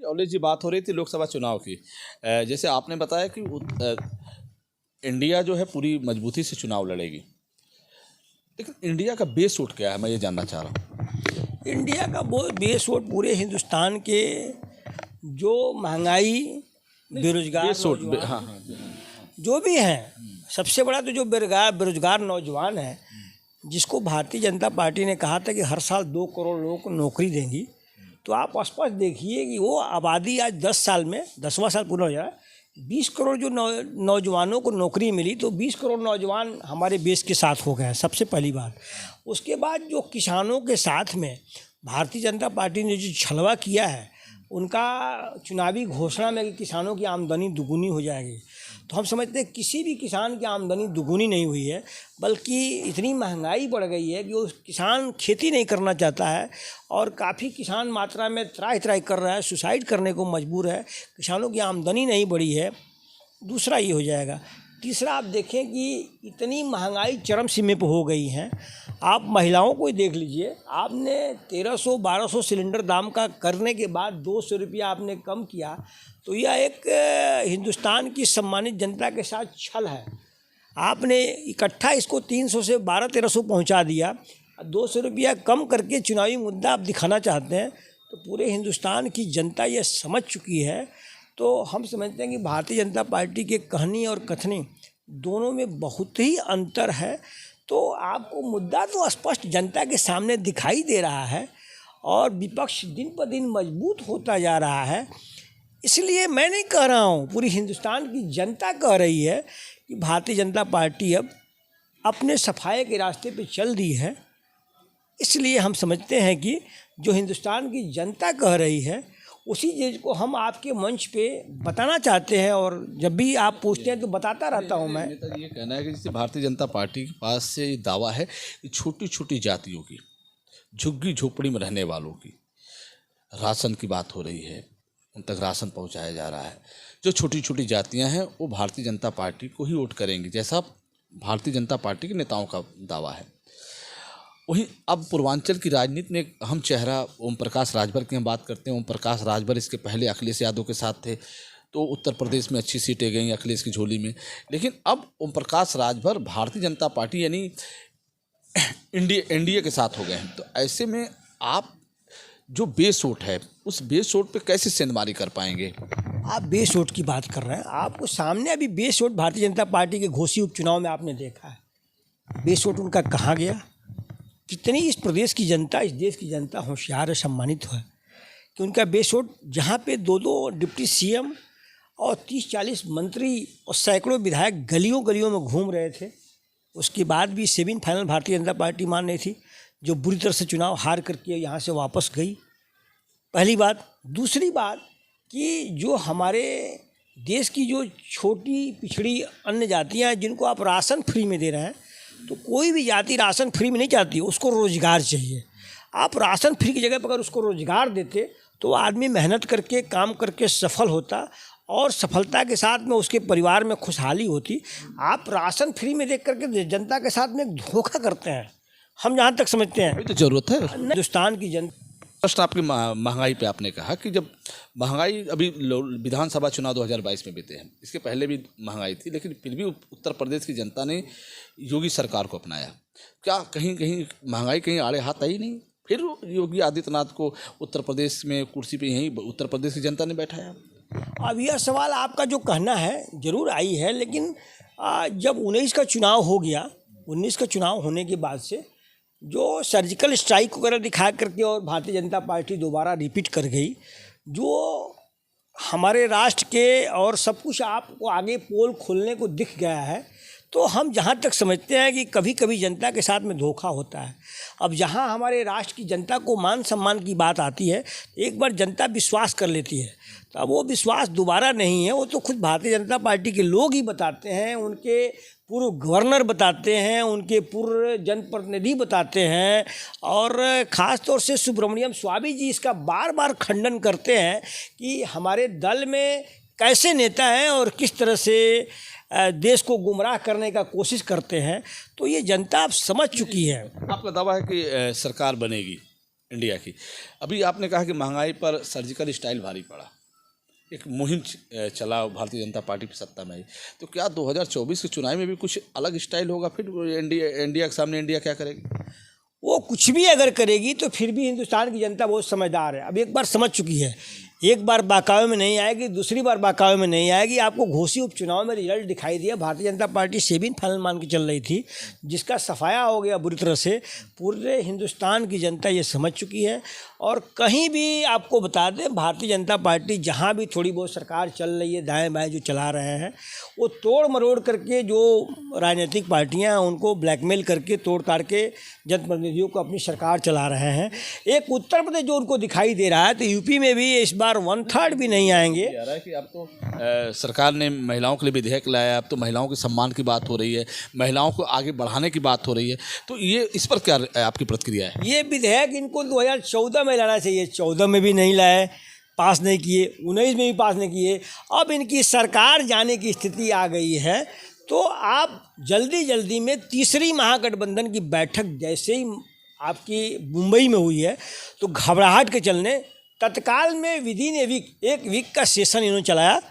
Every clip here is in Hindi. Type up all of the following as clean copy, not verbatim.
अवलेश जी, बात हो रही थी लोकसभा चुनाव की। जैसे आपने बताया कि इंडिया जो है पूरी मजबूती से चुनाव लड़ेगी, लेकिन इंडिया का बेस वोट क्या है, मैं ये जानना चाह रहा हूँ। इंडिया का वो बेस वोट पूरे हिंदुस्तान के जो महंगाई, बेरोजगार बेस वोट नौजवान हाँ हाँ जो भी हैं, सबसे बड़ा तो जो बेरोजगार नौजवान है, जिसको भारतीय जनता पार्टी ने कहा था कि हर साल 2 करोड़ लोगों को नौकरी देंगी। तो आप स्पष्ट देखिए कि वो आबादी आज 10 साल में 10वां साल पूरा हो जाए, 20 करोड़ जो नौजवानों को नौकरी मिली, तो 20 करोड़ नौजवान हमारे देश के साथ हो गए हैं, सबसे पहली बात। उसके बाद जो किसानों के साथ में भारतीय जनता पार्टी ने जो छलवा किया है, उनका चुनावी घोषणा में कि किसानों की आमदनी दुगुनी हो जाएगी, तो हम समझते हैं किसी भी किसान की आमदनी दुगुनी नहीं हुई है, बल्कि इतनी महंगाई बढ़ गई है कि वो किसान खेती नहीं करना चाहता है और काफ़ी किसान मात्रा में त्राही त्राही कर रहा है, सुसाइड करने को मजबूर है। किसानों की आमदनी नहीं बढ़ी है। दूसरा ये हो जाएगा। तीसरा, आप देखें कि इतनी महंगाई चरम सीमा पर हो गई है। आप महिलाओं को ही देख लीजिए, आपने 1300-1200 सिलेंडर दाम का करने के बाद 200 रुपया आपने कम किया, तो यह एक हिंदुस्तान की सम्मानित जनता के साथ छल है। आपने इकट्ठा इसको 300 से 1200-1300 पहुँचा दिया, 200 रुपया कम करके चुनावी मुद्दा आप दिखाना चाहते हैं, तो पूरे हिंदुस्तान की जनता ये समझ चुकी है। तो हम समझते हैं कि भारतीय जनता पार्टी के कहनी और कथनी दोनों में बहुत ही अंतर है। तो आपको मुद्दा तो स्पष्ट जनता के सामने दिखाई दे रहा है और विपक्ष दिन पर दिन मजबूत होता जा रहा है। इसलिए मैं नहीं कह रहा हूँ, पूरी हिंदुस्तान की जनता कह रही है कि भारतीय जनता पार्टी अब अपने सफाई के रास्ते पे चल दी है। इसलिए हम समझते हैं कि जो हिंदुस्तान की जनता कह रही है, उसी चीज़ को हम आपके मंच पे बताना चाहते हैं, और जब भी आप पूछते हैं तो बताता रहता हूं मैं। नेता ये कहना है कि जैसे भारतीय जनता पार्टी के पास से ये दावा है कि छोटी छोटी जातियों की, झुग्गी झोपड़ी में रहने वालों की राशन की बात हो रही है, उन तक राशन पहुंचाया जा रहा है। जो छोटी छोटी जातियां हैं वो भारतीय जनता पार्टी को ही वोट करेंगी, जैसा भारतीय जनता पार्टी के नेताओं का दावा है। वहीं अब पूर्वांचल की राजनीति में एक अहम चेहरा ओम प्रकाश राजभर की हम बात करते हैं। ओम प्रकाश राजभर इसके पहले अखिलेश यादव के साथ थे, तो उत्तर प्रदेश में अच्छी सीटें गई अखिलेश की झोली में। लेकिन अब ओम प्रकाश राजभर भारतीय जनता पार्टी यानी एनडीए के साथ हो गए हैं। तो ऐसे में आप जो बेस वोट है, उस बेस वोट पे कैसे सेंधमारी कर पाएंगे? आप बेस वोट की बात कर रहे हैं, आपको सामने अभी base vote Bharatiya Janata party के घोषित उपचुनाव में आपने देखा है। बेस वोट उनका कहाँ गया? कितनी इस प्रदेश की जनता, इस देश की जनता होशियार और सम्मानित है कि उनका बेस वोट, जहाँ पे 2-2 डिप्टी सीएम और 30-40 मंत्री और सैकड़ों विधायक गलियों गलियों में घूम रहे थे, उसके बाद भी सेमीफाइनल भारतीय जनता पार्टी मान रही थी, जो बुरी तरह से चुनाव हार करके यहाँ से वापस गई। पहली बात। दूसरी बात कि जो हमारे देश की जो छोटी पिछड़ी अन्य जातियाँ हैं, जिनको आप राशन फ्री में दे रहे हैं, तो कोई भी जाति राशन फ्री में नहीं चाहती, उसको रोज़गार चाहिए। आप राशन फ्री की जगह पर अगर उसको रोज़गार देते, तो आदमी मेहनत करके काम करके सफल होता और सफलता के साथ में उसके परिवार में खुशहाली होती। आप राशन फ्री में देख करके जनता के साथ में धोखा करते हैं, हम जहाँ तक समझते हैं। तो जरूरत है हिंदुस्तान की जनता। प्रश्न आपकी महंगाई पे आपने कहा कि जब महंगाई अभी विधानसभा चुनाव 2022 में बीते हैं, इसके पहले भी महंगाई थी, लेकिन फिर भी उत्तर प्रदेश की जनता ने योगी सरकार को अपनाया। क्या कहीं कहीं महंगाई कहीं आड़े हाथ आई नहीं? फिर योगी आदित्यनाथ को उत्तर प्रदेश में कुर्सी पे यहीं उत्तर प्रदेश की जनता ने बैठाया। अब यह सवाल आपका जो कहना है जरूर आई है, लेकिन जब 19 का चुनाव हो गया, 19 का चुनाव होने के बाद से जो सर्जिकल स्ट्राइक वगैरह दिखा करके और भारतीय जनता पार्टी दोबारा रिपीट कर गई, जो हमारे राष्ट्र के और सब कुछ आपको आगे पोल खोलने को दिख गया है, तो हम जहाँ तक समझते हैं कि कभी कभी जनता के साथ में धोखा होता है। अब जहाँ हमारे राष्ट्र की जनता को मान सम्मान की बात आती है, एक बार जनता विश्वास कर लेती है, तो अब वो विश्वास दोबारा नहीं है। वो तो खुद भारतीय जनता पार्टी के लोग ही बताते हैं, उनके पूर्व गवर्नर बताते हैं, उनके पूर्व जनप्रतिनिधि बताते हैं, और ख़ास तौर से सुब्रमण्यम स्वामी जी इसका बार बार खंडन करते हैं कि हमारे दल में कैसे नेता हैं और किस तरह से देश को गुमराह करने का कोशिश करते हैं। तो ये जनता अब समझ चुकी है। आपका दावा है कि सरकार बनेगी? इंडिया की। अभी आपने कहा कि महंगाई पर सर्जिकल स्टाइल भारी पड़ा, एक मुहिम चला भारतीय जनता पार्टी की सत्ता में आई, तो क्या 2024 के चुनाव में भी कुछ अलग स्टाइल होगा? फिर इंडिया के सामने इंडिया क्या करेगी? वो कुछ भी अगर करेगी तो फिर भी हिंदुस्तान की जनता बहुत समझदार है। अब एक बार समझ चुकी है, एक बार बहकावे में नहीं आएगी, दूसरी बार बहकावे में नहीं आएगी। आपको घोषी उपचुनाव में रिजल्ट दिखाई दिया, भारतीय जनता पार्टी सेमीफाइनल मान के चल रही थी, जिसका सफाया हो गया बुरी तरह से। पूरे हिंदुस्तान की जनता ये समझ चुकी है। और कहीं भी आपको बता दें, भारतीय जनता पार्टी जहाँ भी थोड़ी बहुत सरकार चल रही है, दाएं बाएं जो चला रहे हैं, वो तोड़ मरोड़ करके जो राजनीतिक पार्टियां हैं उनको ब्लैकमेल करके तोड़ ताड़ के जनप्रतिनिधियों को अपनी सरकार चला रहे हैं। एक उत्तर प्रदेश जो उनको दिखाई दे रहा है, तो यूपी में भी इस बार 1/3 भी नहीं आएंगे। कह रहा है कि अब तो सरकार ने महिलाओं के लिए विधेयक लाया, अब तो महिलाओं के सम्मान की बात हो रही है, महिलाओं को आगे बढ़ाने की बात हो रही है, तो ये इस पर क्या आपकी प्रतिक्रिया है? ये विधेयक इनको 2014 में लाना चाहिए, 14 में भी नहीं लाए, पास नहीं किए, 19 में भी पास नहीं किए। अब इनकी सरकार जाने की स्थिति आ गई है, तो आप जल्दी जल्दी में तीसरी महागठबंधन की बैठक जैसे ही आपकी मुंबई में हुई है, तो घबराहट के चलने तत्काल में विदिन एक वीक का सेशन इन्होंने चलाया,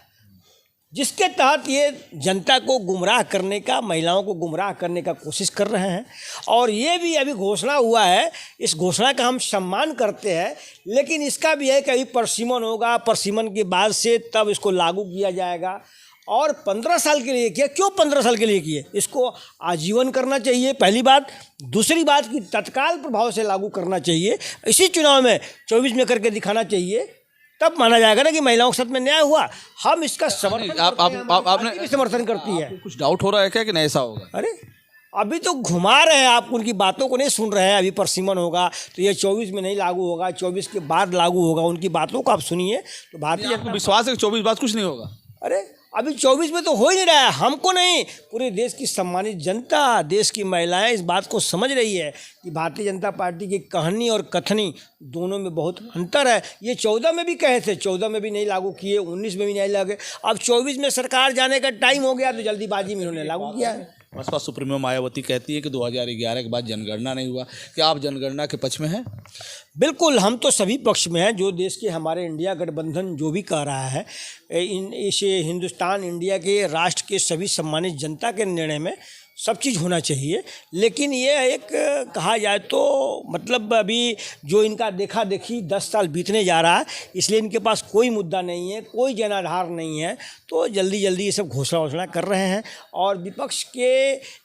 जिसके तहत ये जनता को गुमराह करने का, महिलाओं को गुमराह करने का कोशिश कर रहे हैं। और ये भी अभी घोषणा हुआ है, इस घोषणा का हम सम्मान करते हैं, लेकिन इसका भी है कि अभी परसिमन होगा, परसिमन के बाद से तब इसको लागू किया जाएगा। और 15 साल के लिए किया, क्यों 15 साल के लिए किए? इसको आजीवन करना चाहिए, पहली बात। दूसरी बात कि तत्काल प्रभाव से लागू करना चाहिए, इसी चुनाव में 24 में करके दिखाना चाहिए, तब माना जाएगा ना कि महिलाओं के साथ में न्याय हुआ। हम इसका समर्थन आपने भी समर्थन करती है। कुछ डाउट हो रहा है क्या कि नहीं ऐसा होगा? अरे अभी तो घुमा रहे हैं, आप उनकी बातों को नहीं सुन रहे हैं। अभी परसिमन होगा तो ये 24 में नहीं लागू होगा, 24 के बाद लागू होगा, उनकी बातों को आप सुनिए। तो भारतीय जनता विश्वास है कि 24 बाद कुछ नहीं होगा? अरे अभी 24 में तो हो ही नहीं रहा है, हमको नहीं, पूरे देश की सम्मानित जनता, देश की महिलाएं इस बात को समझ रही है कि भारतीय जनता पार्टी की कहानी और कथनी दोनों में बहुत अंतर है। ये 14 में भी कहे थे, 14 में भी नहीं लागू किए, 19 में भी नहीं लागू, अब 24 में सरकार जाने का टाइम हो गया तो जल्दीबाजी में इन्होंने लागू किया है। बसपा सुप्रीमो मायावती कहती है कि 2011 के बाद जनगणना नहीं हुआ। क्या आप जनगणना के पक्ष में हैं? बिल्कुल, हम तो सभी पक्ष में हैं। जो देश के हमारे इंडिया गठबंधन जो भी कह रहा है, इसे हिंदुस्तान इंडिया के राष्ट्र के सभी सम्मानित जनता के निर्णय में सब चीज़ होना चाहिए। लेकिन ये एक कहा जाए तो मतलब अभी जो इनका देखा देखी 10 साल बीतने जा रहा है, इसलिए इनके पास कोई मुद्दा नहीं है, कोई जनाधार नहीं है, तो जल्दी जल्दी ये सब घोषणा कर रहे हैं। और विपक्ष के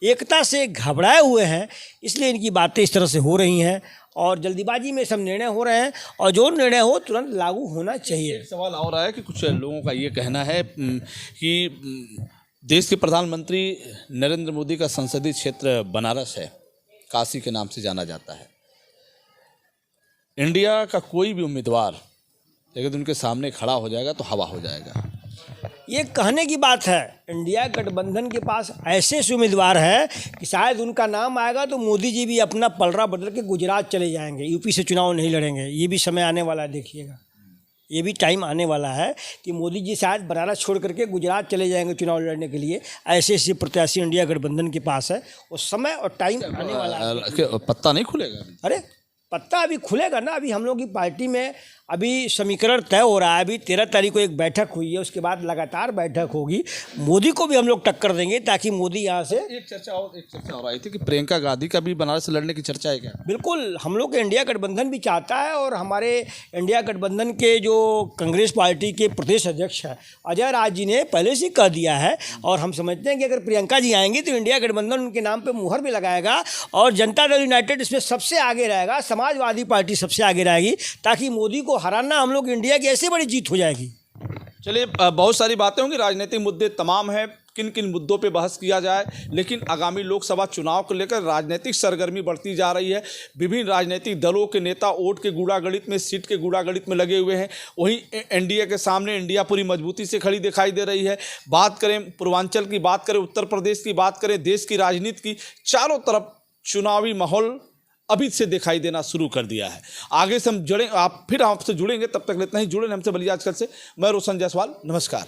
एकता से घबराए हुए हैं, इसलिए इनकी बातें इस तरह से हो रही हैं और जल्दीबाजी में सब निर्णय हो रहे हैं। और जो निर्णय हो तुरंत लागू होना चाहिए। एक सवाल और आया कि कुछ लोगों का ये कहना है कि देश के प्रधानमंत्री नरेंद्र मोदी का संसदीय क्षेत्र बनारस है, काशी के नाम से जाना जाता है। इंडिया का कोई भी उम्मीदवार अगर उनके सामने खड़ा हो जाएगा तो हवा हो जाएगा। ये कहने की बात है, इंडिया गठबंधन के पास ऐसे उम्मीदवार है कि शायद उनका नाम आएगा तो मोदी जी भी अपना पलड़ा बदल के गुजरात चले जाएंगे, यूपी से चुनाव नहीं लड़ेंगे। ये भी समय आने वाला है, देखिएगा, ये भी टाइम आने वाला है कि मोदी जी शायद बनारस छोड़ करके गुजरात चले जाएंगे चुनाव लड़ने के लिए। ऐसे ऐसे प्रत्याशी इंडिया गठबंधन के पास है, वो समय और टाइम आने वाला है। पत्ता नहीं खुलेगा? अरे पत्ता अभी खुलेगा ना। अभी हम लोग की पार्टी में अभी समीकरण तय हो रहा है। अभी 13 तारीख को एक बैठक हुई है, उसके बाद लगातार बैठक होगी। मोदी को भी हम लोग टक्कर देंगे ताकि मोदी यहाँ से। एक चर्चा और आई थी कि प्रियंका गांधी का भी बनारस से लड़ने की चर्चा है क्या? बिल्कुल, हम लोग इंडिया गठबंधन भी चाहता है और हमारे इंडिया गठबंधन के जो कांग्रेस पार्टी के प्रदेश अध्यक्ष हैं अजय राज जी ने पहले से कह दिया है। और हम समझते हैं कि अगर प्रियंका जी आएंगी तो इंडिया गठबंधन उनके नाम पर मुहर भी लगाएगा और जनता दल यूनाइटेड इसमें सबसे आगे रहेगा, समाजवादी पार्टी सबसे आगे रहेगी, ताकि मोदी को हराना हम लोग इंडिया की ऐसी बड़ी जीत हो जाएगी। चलिए, बहुत सारी बातें होंगी, राजनीतिक मुद्दे तमाम हैं, किन किन मुद्दों पे बहस किया जाए, लेकिन आगामी लोकसभा चुनाव को लेकर राजनीतिक सरगर्मी बढ़ती जा रही है। विभिन्न राजनीतिक दलों के नेता वोट के गूढ़ागणित में, सीट के गूढ़ागणित में लगे हुए हैं। वहीं एनडीए के सामने इंडिया पूरी मजबूती से खड़ी दिखाई दे रही है। बात करें पूर्वांचल की, बात करें उत्तर प्रदेश की, बात करें देश की राजनीति की, चारों तरफ चुनावी माहौल अभी से दिखाई देना शुरू कर दिया है। आगे से हम जुड़े, आप फिर आपसे जुड़ेंगे, तब तक इतना ही जुड़े हमसे। बलिया आजकल से मैं रोशन जायसवाल, नमस्कार।